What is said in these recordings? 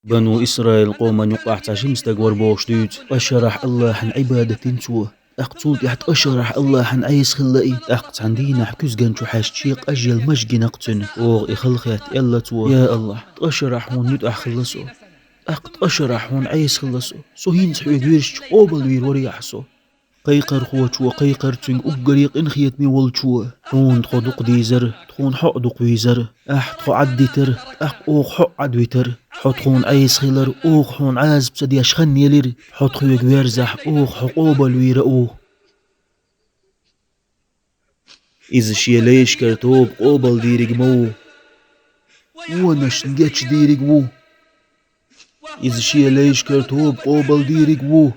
بنو إسرائيل قوما يقع تعشم استقور بوشتيت أشرح الله عن عبادة تنسوه أقتول تحت أشرح الله عن عيس خلقي أقت عندينا حكوز جنشو حاشتشيق أجل مشجي نقتن أوغ إخلخيات يلا تو يا الله أشرح هون يد أخلصو أقت أشرح هون عيس خلصو سوهين سحوي ويرش قوبل وير وريحسو قيقر خوتشو قيقر تنج أقريق إنخيت مي والشو هون تخو دق ديزر تخون حق دق ويزر تخو عدي تر أوغ حق عدوي تر حطخون عيس خيلر أوغ حون عاز بسدي أشخن يلر حطخو يكويرزح أوغ حقوبل ويرأوه إذا شي ليش كرتوب قوبل ديرق مو ونش نجتش ديرق وو إذا شي ليش كرتوب قوبل ديرق وو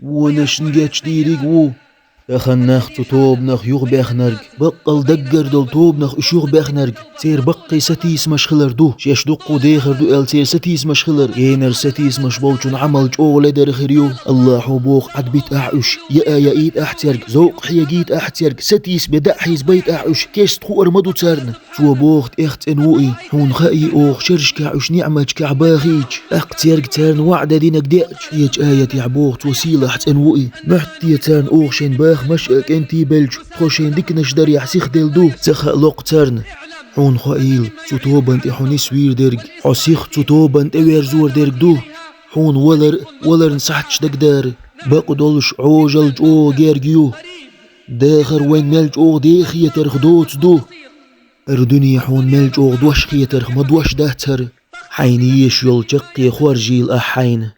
ونش نجتش ديرق وو أخنخ توب نخ يوغ بيخنرج بقل دقر دل توب نخ اشوغ بيخنرج سير بقي ستيس مشخلر دو شيش دقو ديخر دو ال سير ستيس مشخلر ينر ستيس مشبوچون عمل جوغ لدر خريو الله حبوخ عد بيت أحوش يا يايد أحترج زوق حيجيت أحترج ستيس بدأ حيز بيت أحوش كيس تخو أرمدو تسرن تو بوخت اخت انوئي هون خائي اوخ شرش كعوش نعمج كعباخيج اقتيرج ترن وعدة دينك ديج يج آية يعبوخ توسيلة حت انوئي محت يترن اوخ شين باخ مشأك انتي بلج خوشين ديك نشدر يحسيخ دلدو تخا لوق ترن حون خائيل توبان تحوني سوير درج حسيخ توبان توير زور درج دو حون ولر نسحتش دقدار باقو دولش عوجل جو جيرجيو داخر وين ملج اوغ ديخي ترخ دوت دو اردني حون ملج اوغ دوش خيتر مدوش دهتر حينيش يلجقي خورجيل احين